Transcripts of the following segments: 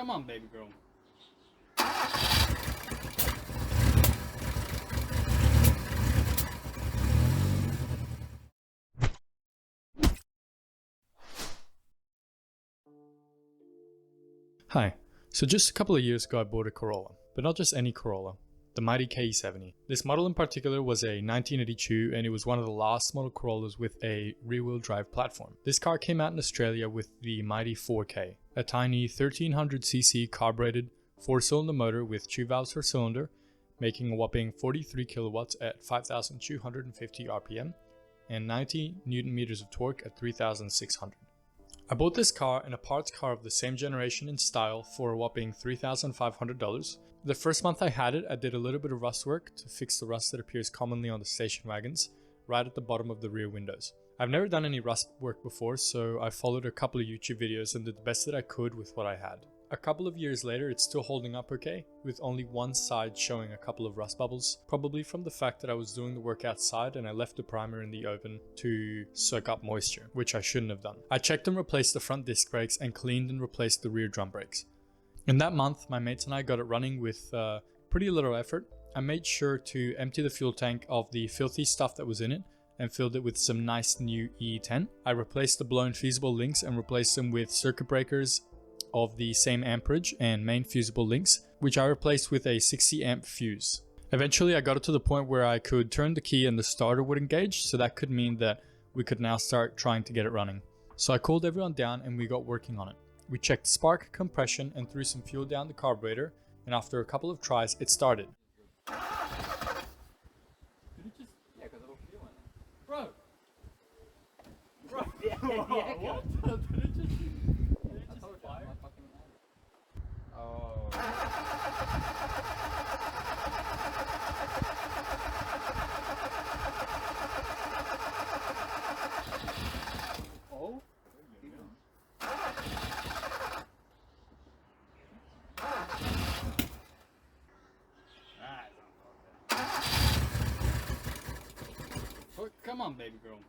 Come on, baby girl. Hi. So just a couple of years ago I bought a Corolla, but not just any Corolla, the mighty Ke70. This model in particular was a 1982 and it was one of the last model Corollas with a rear-wheel drive platform. This car came out in Australia with the mighty 4K, a tiny 1300cc carbureted 4-cylinder motor with 2 valves per cylinder, making a whopping 43 kilowatts at 5,250 RPM and 90 Newton meters of torque at 3,600. I bought this car and a parts car of the same generation and style for a whopping $3,500. The first month I had it, I did a little bit of rust work to fix the rust that appears commonly on the station wagons, right at the bottom of the rear windows. I've never done any rust work before, so I followed a couple of YouTube videos and did the best that I could with what I had. A couple of years later, it's still holding up okay, with only one side showing a couple of rust bubbles, probably from the fact that I was doing the work outside and I left the primer in the oven to soak up moisture, which I shouldn't have done. I checked and replaced the front disc brakes and cleaned and replaced the rear drum brakes. In that month, my mates and I got it running with pretty little effort. I made sure to empty the fuel tank of the filthy stuff that was in it and filled it with some nice new E10. I replaced the blown fusible links and replaced them with circuit breakers of the same amperage and main fusible links, which I replaced with a 60 amp fuse. Eventually I got it to the point where I could turn the key and the starter would engage, so that could mean that we could now start trying to get it running. So I called everyone down and we got working on it. We checked spark, compression and threw some fuel down the carburetor, and after a couple of tries it started. Did it just... Yeah, because it'll feel in it. Bro! Bro! Yeah, what? Did it just... Oh. Oh. Oh, come on, baby girl.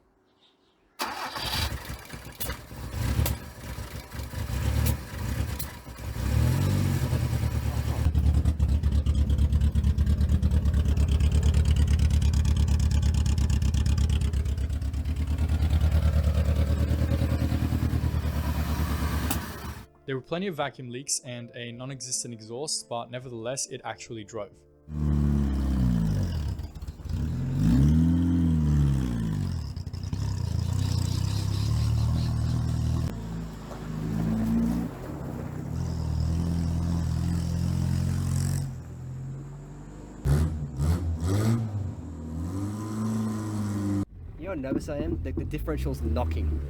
There were plenty of vacuum leaks and a non-existent exhaust, but nevertheless it actually drove. You know how nervous I am? The differential's knocking.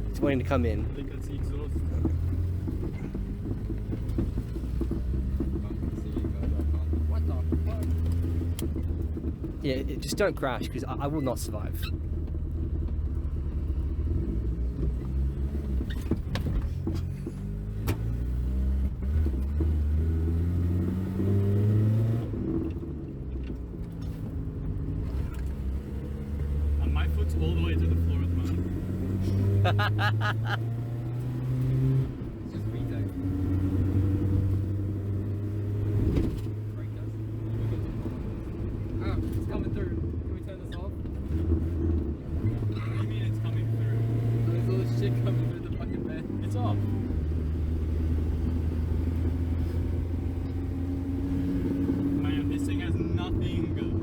It's wanting to come in. I think that's the exhaust. What the fuck? Yeah, just don't crash, because I will not survive. And my foot's all the way to the floor at the moment. It's just retake. Oh, it's coming through. Can we turn this off? What do you mean it's coming through? There's all this shit coming through the fucking bed. It's off. Man, this thing has nothing good.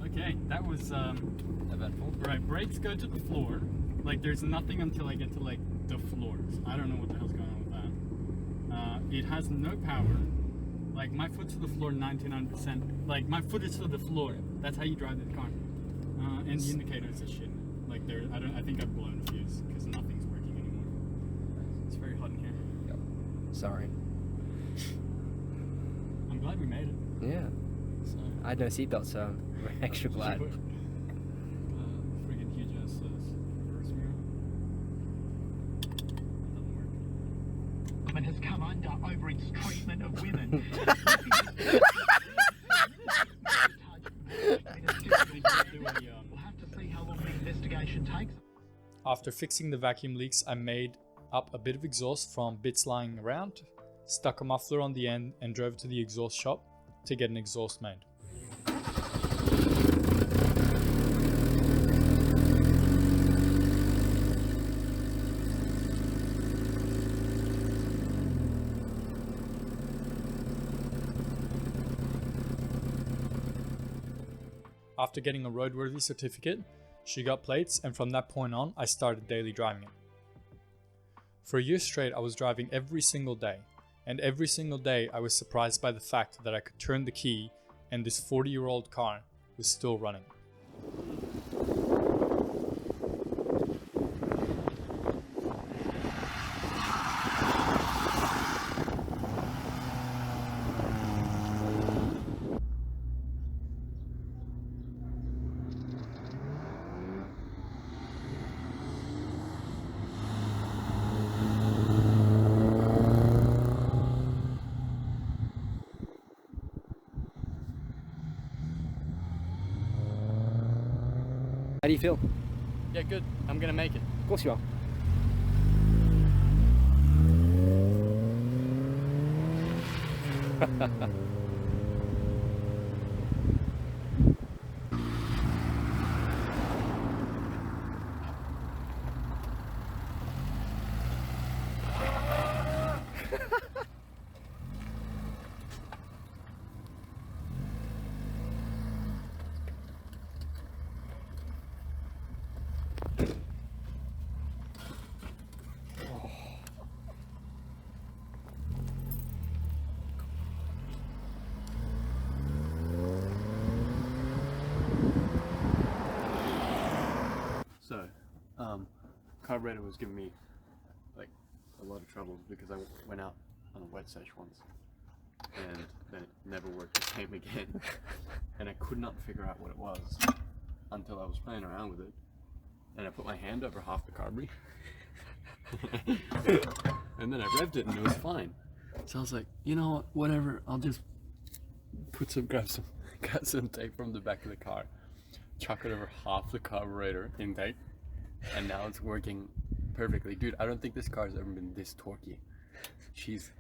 Okay, that was Eventful. right. Brakes go to the floor. Like there's nothing until I get to like the floors. I don't know what the hell's going on with that. It has no power. Like my foot's to the floor 99%. Like my foot is to the floor. That's how you drive the car. And the indicators are shit. Like there, I think I've blown a fuse because nothing's working anymore. It's very hot in here. Yep. Sorry. I'm glad we made it. Yeah. So, I had no seatbelt, so we're extra glad. Friggin' huge ass reverse mirror. That doesn't work. Government has come under over its treatment of women. After fixing the vacuum leaks, I made up a bit of exhaust from bits lying around, stuck a muffler on the end and drove to the exhaust shop to get an exhaust made. After getting a roadworthy certificate, she got plates, and from that point on, I started daily driving it. For a year straight, I was driving every single day, and every single day I was surprised by the fact that I could turn the key and this 40-year-old car was still running. How do you feel? Yeah, good. I'm gonna make it. Of course you are. So, carburetor was giving me like a lot of trouble because I went out on a wet sesh once and then it never worked the same again. And I could not figure out what it was until I was playing around with it. And I put my hand over half the carburetor and then I revved it and it was fine. So I was like, you know what, whatever, I'll just grab some tape from the back of the car, chuck it over half the carburetor intake, and now it's working perfectly. Dude, I don't think this car's ever been this torquey. She's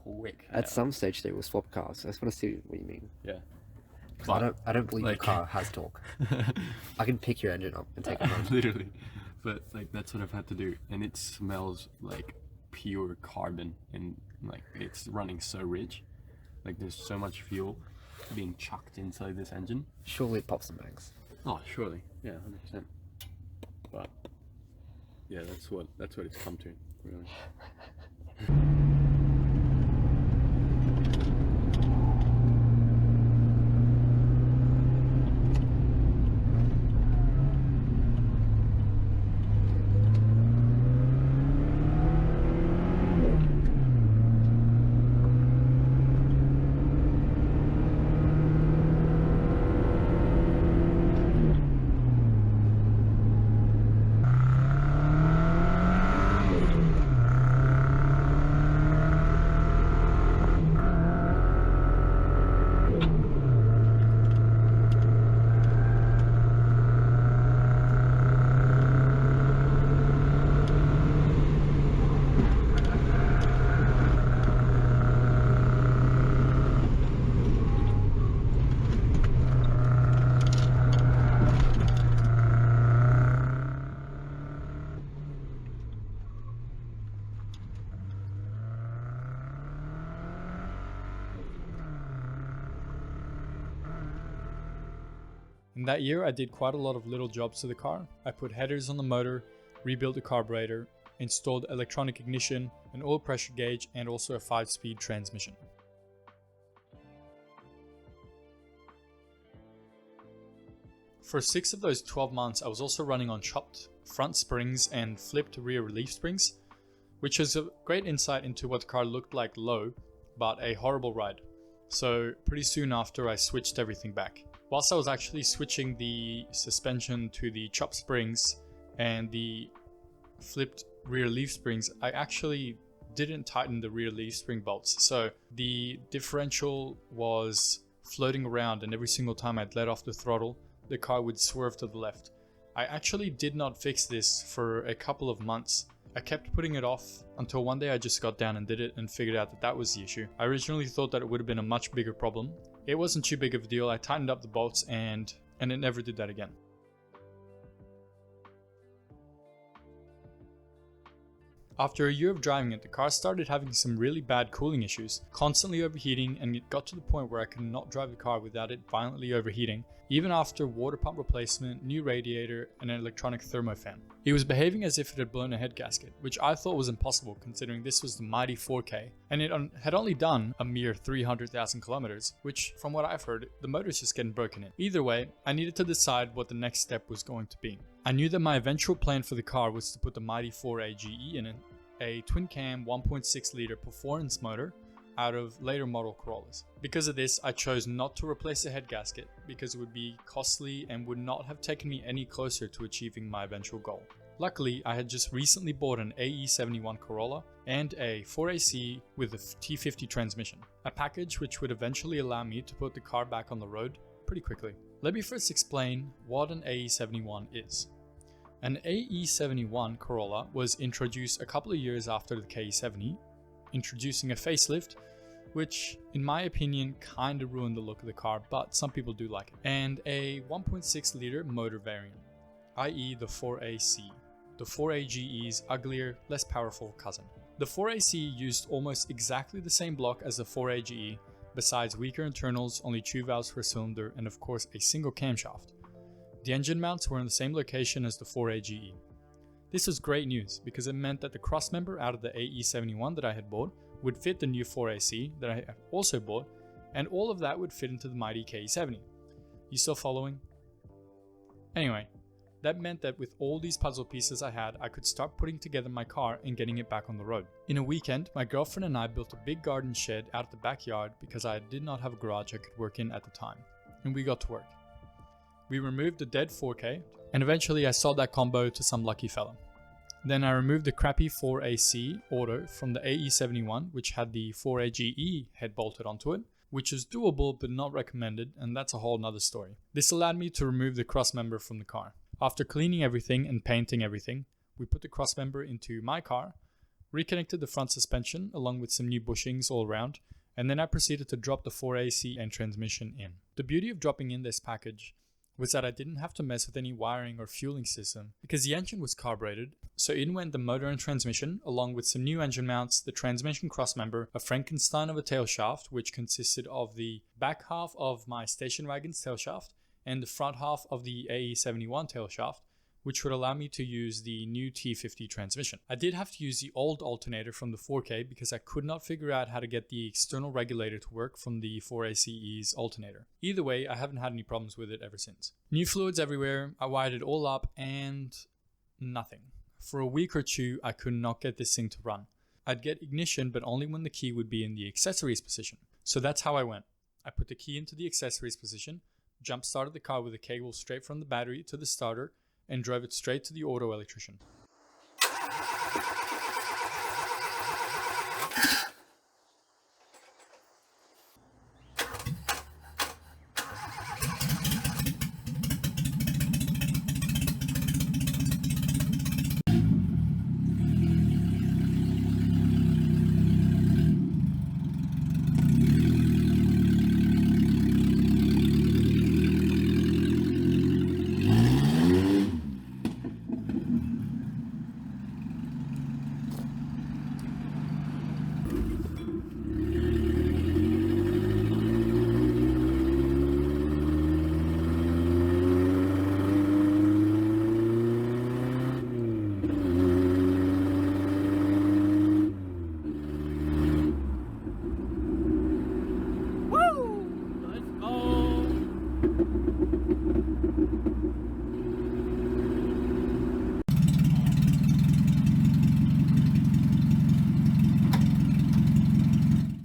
quick. At some stage they will swap cars. I just want to see what you mean. Yeah. I don't believe like- your car has torque. I can pick your engine up and take it home. Literally. But like that's what I've had to do. And it smells like pure carbon and like it's running so rich. Like there's so much fuel being chucked inside this engine. Surely it pops and bangs. Oh, surely. Yeah, 100%. But yeah, that's what it's come to, really. In that year, I did quite a lot of little jobs to the car. I put headers on the motor, rebuilt the carburetor, installed electronic ignition, an oil pressure gauge, and also a 5-speed transmission. For 6 of those 12 months, I was also running on chopped front springs and flipped rear relief springs, which is a great insight into what the car looked like low, but a horrible ride. So pretty soon after, I switched everything back. Whilst I was actually switching the suspension to the chopped springs and the flipped rear leaf springs, I actually didn't tighten the rear leaf spring bolts. So the differential was floating around, and every single time I'd let off the throttle, the car would swerve to the left. I actually did not fix this for a couple of months. I kept putting it off until one day I just got down and did it and figured out that that was the issue. I originally thought that it would have been a much bigger problem. It wasn't too big of a deal. I tightened up the bolts and it never did that again. After a year of driving it, the car started having some really bad cooling issues, constantly overheating, and it got to the point where I could not drive the car without it violently overheating, even after water pump replacement, new radiator, and an electronic thermofan. It was behaving as if it had blown a head gasket, which I thought was impossible considering this was the mighty 4K, and it had only done a mere 300,000 kilometers, which, from what I've heard, the motor's just getting broken in. Either way, I needed to decide what the next step was going to be. I knew that my eventual plan for the car was to put the mighty 4A GE in it, a twin-cam 1.6 litre performance motor out of later model Corollas. Because of this, I chose not to replace the head gasket because it would be costly and would not have taken me any closer to achieving my eventual goal. Luckily, I had just recently bought an AE71 Corolla and a 4AC with a T50 transmission, a package which would eventually allow me to put the car back on the road pretty quickly. Let me first explain what an AE71 is. An AE71 Corolla was introduced a couple of years after the Ke70, introducing a facelift, which in my opinion kinda ruined the look of the car, but some people do like it, and a 1.6 litre motor variant, i.e. the 4AC, the 4AGE's uglier, less powerful cousin. The 4AC used almost exactly the same block as the 4AGE, besides weaker internals, only 2 valves per cylinder, and of course a single camshaft. The engine mounts were in the same location as the 4AGE. This was great news because it meant that the crossmember out of the AE71 that I had bought would fit the new 4AC that I had also bought, and all of that would fit into the mighty Ke70. You still following? Anyway, that meant that with all these puzzle pieces I had, I could start putting together my car and getting it back on the road. In a weekend, my girlfriend and I built a big garden shed out of the backyard because I did not have a garage I could work in at the time, and we got to work. We removed the dead 4K, and eventually I sold that combo to some lucky fella. Then I removed the crappy 4AC auto from the AE71, which had the 4AGE head bolted onto it, which is doable but not recommended, and that's a whole nother story. This allowed me to remove the crossmember from the car. After cleaning everything and painting everything, we put the crossmember into my car, reconnected the front suspension along with some new bushings all around, and then I proceeded to drop the 4AC and transmission in. The beauty of dropping in this package was that I didn't have to mess with any wiring or fueling system because the engine was carbureted, so in went the motor and transmission along with some new engine mounts, the transmission crossmember, a Frankenstein of a tail shaft which consisted of the back half of my station wagon's tail shaft and the front half of the AE71 tail shaft, which would allow me to use the new T50 transmission. I did have to use the old alternator from the 4K because I could not figure out how to get the external regulator to work from the 4ACE's alternator. Either way, I haven't had any problems with it ever since. New fluids everywhere, I wired it all up and nothing. For a week or two, I could not get this thing to run. I'd get ignition, but only when the key would be in the accessories position. So that's how I went. I put the key into the accessories position, jump started the car with a cable straight from the battery to the starter, and drove it straight to the auto electrician.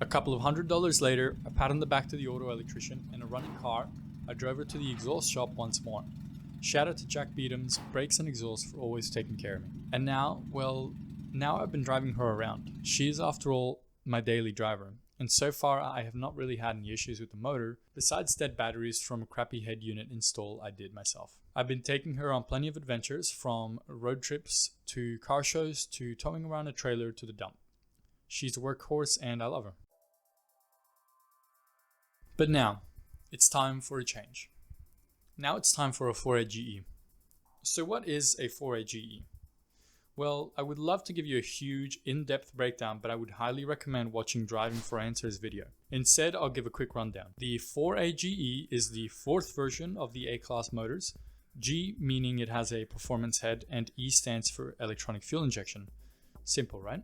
A couple of $100 later, a pat on the back to the auto electrician and a running car, I drove her to the exhaust shop once more. Shout out to Jack Beadham's Brakes and Exhaust for always taking care of me. And now, well, now I've been driving her around. She is, after all, my daily driver, and so far I have not really had any issues with the motor, besides dead batteries from a crappy head unit install I did myself. I've been taking her on plenty of adventures, from road trips to car shows to towing around a trailer to the dump. She's a workhorse and I love her. But now, it's time for a change. Now it's time for a 4A GE. So what is a 4A GE? Well, I would love to give you a huge, in-depth breakdown, but I would highly recommend watching Driving for Answers video. Instead, I'll give a quick rundown. The 4A GE is the fourth version of the A-Class motors, G meaning it has a performance head, and E stands for electronic fuel injection. Simple, right?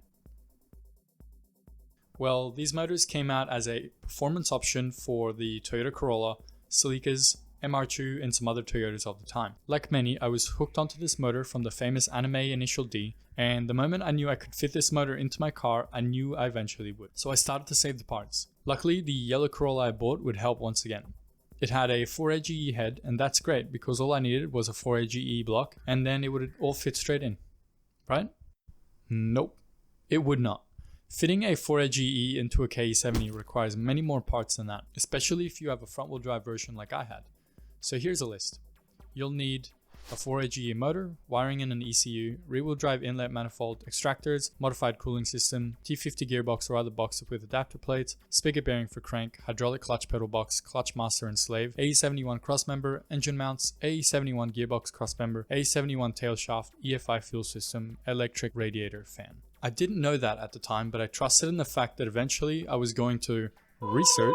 Well, these motors came out as a performance option for the Toyota Corolla, Celica's, MR2 and some other Toyotas of the time. Like many, I was hooked onto this motor from the famous anime Initial D, and the moment I knew I could fit this motor into my car, I knew I eventually would. So I started to save the parts. Luckily, the yellow Corolla I bought would help once again. It had a 4A GE head, and that's great because all I needed was a 4A GE block, and then it would all fit straight in. Right? Nope. It would not. Fitting a 4A GE into a Ke70 requires many more parts than that, especially if you have a front-wheel drive version like I had. So here's a list. You'll need a 4A GE motor, wiring in an ECU, rear-wheel drive inlet manifold, extractors, modified cooling system, T50 gearbox or other box with adapter plates, spigot bearing for crank, hydraulic clutch pedal box, clutch master and slave, AE71 crossmember, engine mounts, AE71 gearbox crossmember, AE71 tail shaft, EFI fuel system, electric radiator fan. I didn't know that at the time, but I trusted in the fact that eventually I was going to research,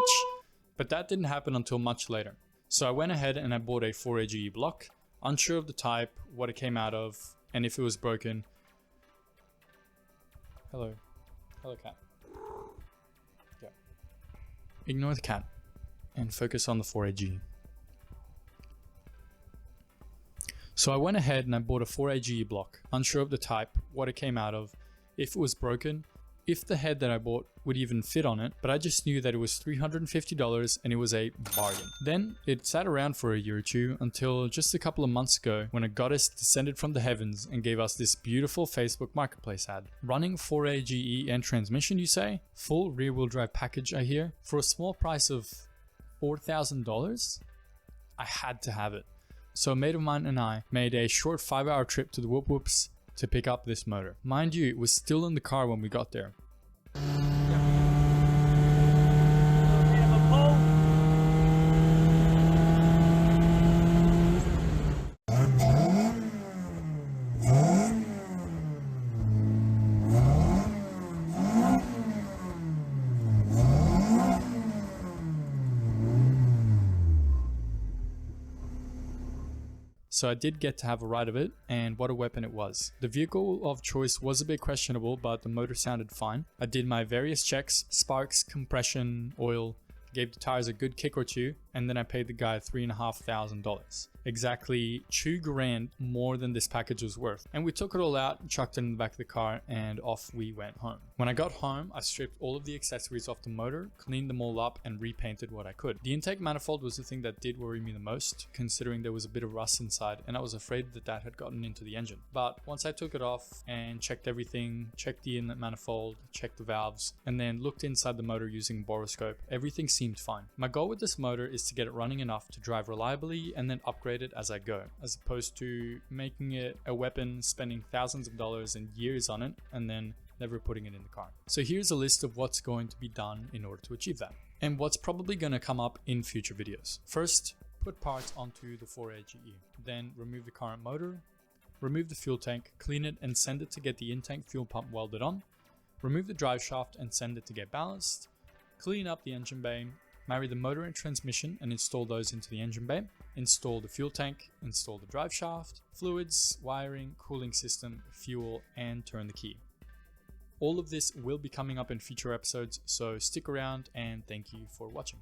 but that didn't happen until much later. So I went ahead and I bought a 4A GE block, unsure of the type, what it came out of, and if it was broken. Hello cat. Yeah. Ignore the cat and focus on the 4A GE. So I went ahead and I bought a 4A GE block, unsure of the type, what it came out of, if it was broken, if the head that I bought would even fit on it, but I just knew that it was $350 and it was a bargain. Then it sat around for a year or two until just a couple of months ago when a goddess descended from the heavens and gave us this beautiful Facebook Marketplace ad. Running 4A GE and transmission, you say? Full rear-wheel drive package, I hear? For a small price of $4,000? I had to have it. So a mate of mine and I made a short 5-hour trip to the Whoop Whoops to pick up this motor. Mind you, it was still in the car when we got there. So I did get to have a ride of it, and what a weapon it was. The vehicle of choice was a bit questionable, but the motor sounded fine. I did my various checks, sparks, compression, oil, gave the tires a good kick or two, and then I paid the guy $3,500. Exactly $2,000 more than this package was worth. And we took it all out, chucked it in the back of the car, and off we went home. When I got home, I stripped all of the accessories off the motor, cleaned them all up, and repainted what I could. The intake manifold was the thing that did worry me the most, considering there was a bit of rust inside, and I was afraid that that had gotten into the engine. But once I took it off and checked everything, checked the inlet manifold, checked the valves, and then looked inside the motor using a boroscope, everything seemed fine. My goal with this motor is to get it running enough to drive reliably and then upgrade it as I go, as opposed to making it a weapon, spending thousands of dollars and years on it, and then never putting it in the car. So here's a list of what's going to be done in order to achieve that, and what's probably going to come up in future videos. First, put parts onto the 4A GE, then remove the current motor, remove the fuel tank, clean it and send it to get the in-tank fuel pump welded on, remove the drive shaft and send it to get balanced, clean up the engine bay, marry the motor and transmission and install those into the engine bay, install the fuel tank, install the drive shaft, fluids, wiring, cooling system, fuel, and turn the key. All of this will be coming up in future episodes, so stick around and thank you for watching.